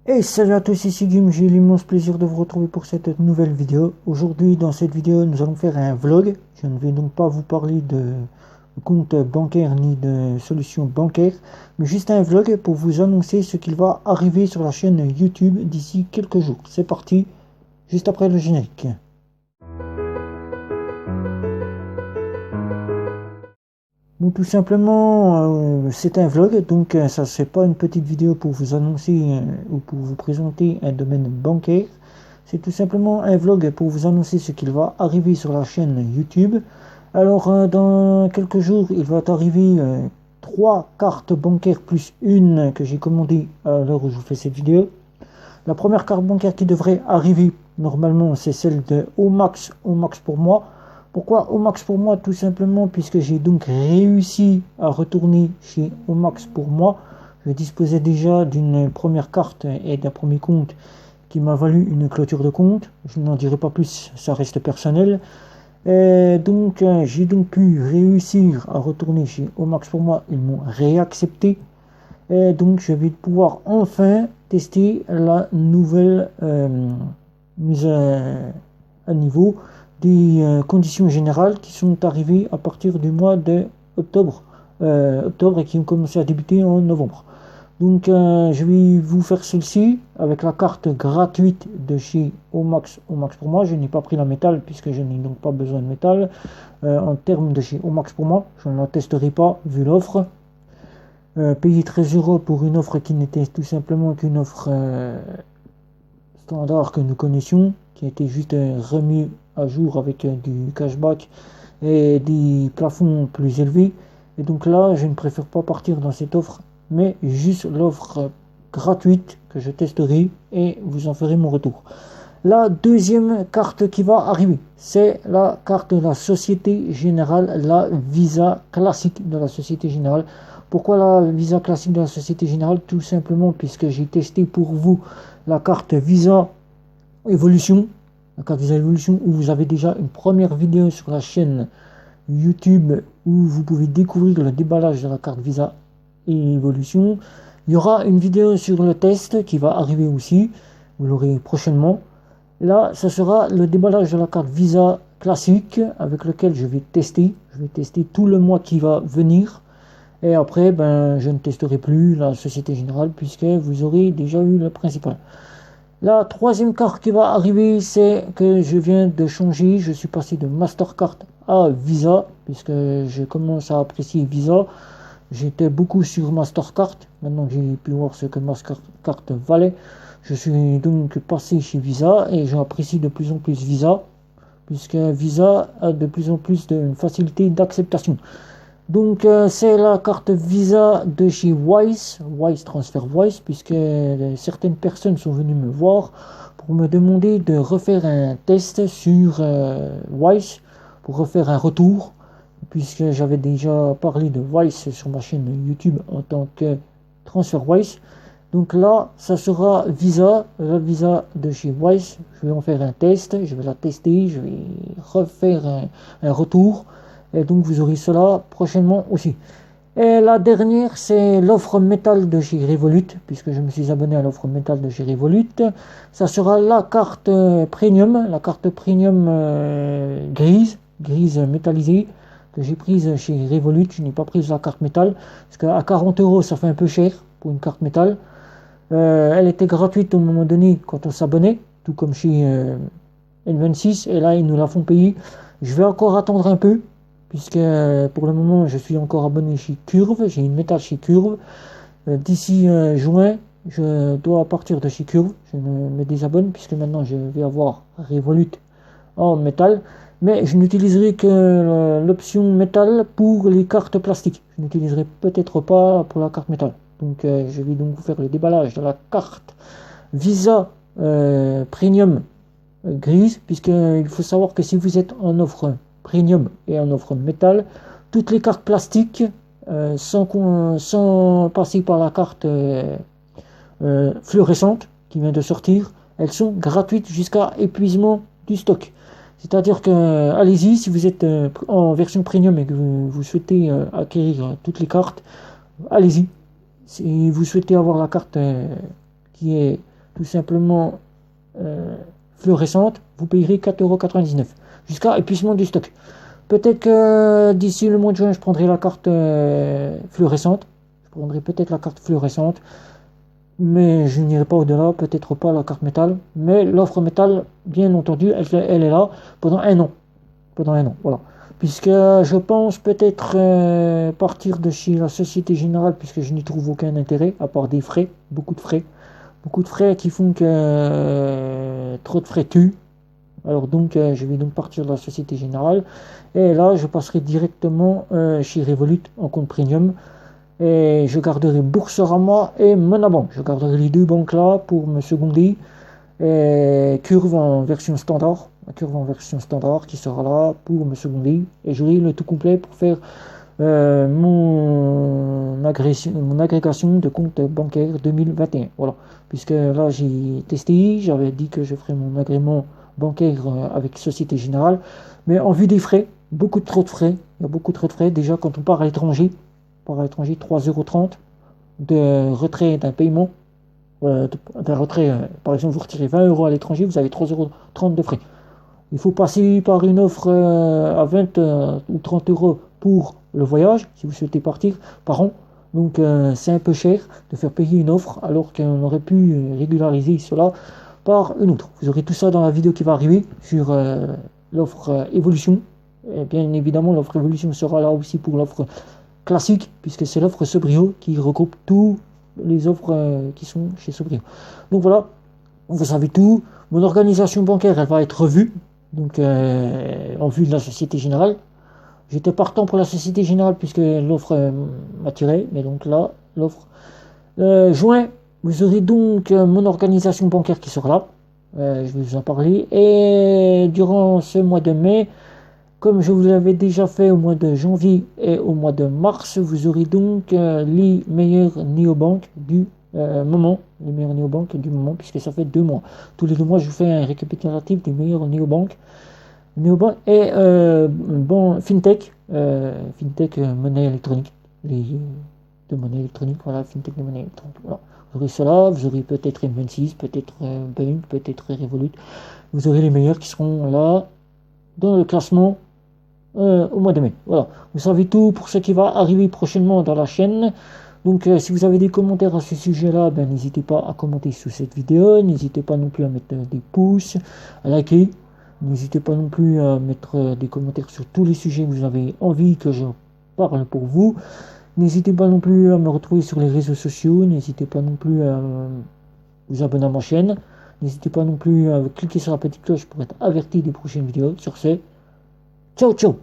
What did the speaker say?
Et salut à tous, ici Guim, j'ai l'immense plaisir de vous retrouver pour cette nouvelle vidéo. Aujourd'hui, dans cette vidéo, nous allons faire un vlog. Je ne vais donc pas vous parler de compte bancaire ni de solutions bancaires, mais juste un vlog pour vous annoncer ce qu'il va arriver sur la chaîne YouTube d'ici quelques jours. C'est parti, juste après le générique. Bon, tout simplement, c'est un vlog, donc ça c'est pas une petite vidéo pour vous annoncer ou pour vous présenter un domaine bancaire. C'est tout simplement un vlog pour vous annoncer ce qu'il va arriver sur la chaîne YouTube. Alors, dans quelques jours, il va arriver 3 cartes bancaires plus une que j'ai commandée à l'heure où je vous fais cette vidéo. La première carte bancaire qui devrait arriver normalement, c'est celle de Omax pour moi. Pourquoi Omax pour moi? Tout simplement puisque j'ai donc réussi à retourner chez Omax pour moi. Je disposais déjà d'une première carte et d'un premier compte qui m'a valu une clôture de compte. Je n'en dirai pas plus, ça reste personnel. Et donc j'ai donc pu réussir à retourner chez Omax pour moi. Ils m'ont réaccepté. Et donc je vais pouvoir enfin tester la nouvelle mise à niveau des conditions générales qui sont arrivées à partir du mois de octobre, et qui ont commencé à débuter en novembre. Donc je vais vous faire celle-ci avec la carte gratuite de chez Omax pour moi. Je n'ai pas pris la métal puisque je n'ai donc pas besoin de métal. En termes de chez Omax pour moi, je ne la testerai pas vu l'offre. Payer 13 € pour une offre qui n'était tout simplement qu'une offre standard que nous connaissions, qui a été juste remis à jour avec du cashback et des plafonds plus élevés. Et donc là, je ne préfère pas partir dans cette offre, mais juste l'offre gratuite que je testerai et vous en ferez mon retour. La deuxième carte qui va arriver, c'est la carte de la Société Générale, la Visa classique de la Société Générale. Pourquoi la Visa classique de la Société Générale? Tout simplement puisque j'ai testé pour vous la carte Visa Evolution. La carte Visa Evolution où vous avez déjà une première vidéo sur la chaîne YouTube où vous pouvez découvrir le déballage de la carte Visa Evolution. Il y aura une vidéo sur le test qui va arriver aussi. Vous l'aurez prochainement. Là, ce sera le déballage de la carte Visa classique avec lequel je vais tester. Je vais tester tout le mois qui va venir. Et après, je ne testerai plus la Société Générale puisque vous aurez déjà eu le principal. La troisième carte qui va arriver, c'est que je viens de changer. Je suis passé de Mastercard à Visa puisque je commence à apprécier Visa. J'étais beaucoup sur Mastercard. Maintenant que j'ai pu voir ce que Mastercard valait, je suis donc passé chez Visa et j'apprécie de plus en plus Visa puisque Visa a de plus en plus de facilité d'acceptation. Donc c'est la carte Visa de chez Wise Transfer Wise, puisque certaines personnes sont venues me voir pour me demander de refaire un test sur Wise, pour refaire un retour, puisque j'avais déjà parlé de Wise sur ma chaîne YouTube en tant que Transfer Wise. Donc là, ça sera la Visa de chez Wise. Je vais en faire un test, je vais la tester, je vais refaire un retour. Et donc vous aurez cela prochainement aussi. Et la dernière, c'est l'offre métal de chez Revolut, puisque je me suis abonné à l'offre métal de chez Revolut. Ça sera la carte premium grise métallisée, que j'ai prise chez Revolut. Je n'ai pas prise la carte métal, parce qu'à 40 € ça fait un peu cher pour une carte métal. Elle était gratuite au moment donné quand on s'abonnait, tout comme chez N26, et là ils nous la font payer. Je vais encore attendre un peu, puisque pour le moment je suis encore abonné chez Curve, j'ai une métal chez Curve. D'ici juin, je dois partir de chez Curve, je me désabonne, puisque maintenant je vais avoir Revolut en métal, mais je n'utiliserai que l'option métal pour les cartes plastiques. Je n'utiliserai peut-être pas pour la carte métal. Donc je vais donc vous faire le déballage de la carte Visa Premium grise, puisqu'il faut savoir que si vous êtes en offre Premium et en offre métal, toutes les cartes plastiques sans passer par la carte fluorescente qui vient de sortir, elles sont gratuites jusqu'à épuisement du stock. C'est-à-dire que allez-y, si vous êtes en version Premium et que vous souhaitez acquérir toutes les cartes, allez-y. Si vous souhaitez avoir la carte qui est tout simplement fluorescente, vous payerez 4,99 € jusqu'à épuisement du stock. Peut-être que d'ici le mois de juin, je prendrai la carte fluorescente. Je prendrai peut-être la carte fluorescente, mais je n'irai pas au-delà, peut-être pas la carte métal. Mais l'offre métal, bien entendu, elle est là pendant un an. Pendant un an, voilà. Puisque je pense peut-être partir de chez la Société Générale, puisque je n'y trouve aucun intérêt, à part des frais, beaucoup de frais qui font que trop de frais tuent. Alors donc, je vais donc partir de la Société Générale. Et là, je passerai directement chez Revolut en compte premium. Et je garderai Boursorama et Monabank. Je garderai les deux banques là pour me seconder. Et Curve en version standard. Curve en version standard qui sera là pour me seconder. Et j'aurai le tout complet pour faire mon agrégation de compte bancaire 2021. Voilà. Puisque là, j'ai testé. J'avais dit que je ferais mon agrément bancaire avec Société Générale. Mais en vue des frais, beaucoup trop de frais. Il y a beaucoup trop de frais. Déjà, quand on part à l'étranger, 3,30 € de retrait d'un paiement, d'un retrait, par exemple, vous retirez 20 € à l'étranger, vous avez 3,30 € de frais. Il faut passer par une offre à 20 ou 30 € pour le voyage, si vous souhaitez partir par an. Donc c'est un peu cher de faire payer une offre alors qu'on aurait pu régulariser cela par une autre. Vous aurez tout ça dans la vidéo qui va arriver sur l'offre Evolution. Et bien évidemment, l'offre Evolution sera là aussi pour l'offre classique, puisque c'est l'offre Sobrio qui regroupe tous les offres qui sont chez Sobrio. Donc voilà, vous savez tout. Mon organisation bancaire, elle va être revue, donc en vue de la Société Générale. J'étais partant pour la Société Générale puisque l'offre m'attirait, mais donc là, l'offre juin, vous aurez donc mon organisation bancaire qui sera là. Je vais vous en parler. Et durant ce mois de mai, comme je vous l'avais déjà fait au mois de janvier et au mois de mars, vous aurez donc les meilleurs néobanques du moment. Les meilleurs néobanques du moment, puisque ça fait 2 mois. Tous les 2 mois, je vous fais un récapitulatif des meilleurs néobanques. Et FinTech, monnaie électronique. De monnaie électronique, voilà, FinTech de monnaie électronique. Voilà. Vous aurez cela, vous aurez peut-être M26, peut-être Bank, peut-être Revolut. Vous aurez les meilleurs qui seront là dans le classement au mois de mai. Voilà, vous savez tout pour ce qui va arriver prochainement dans la chaîne. Donc si vous avez des commentaires à ce sujet-là, ben, n'hésitez pas à commenter sous cette vidéo. N'hésitez pas non plus à mettre des pouces, à liker. N'hésitez pas non plus à mettre des commentaires sur tous les sujets que vous avez envie que je parle pour vous. N'hésitez pas non plus à me retrouver sur les réseaux sociaux. N'hésitez pas non plus à vous abonner à ma chaîne. N'hésitez pas non plus à cliquer sur la petite cloche pour être averti des prochaines vidéos. Sur ce, ciao ciao!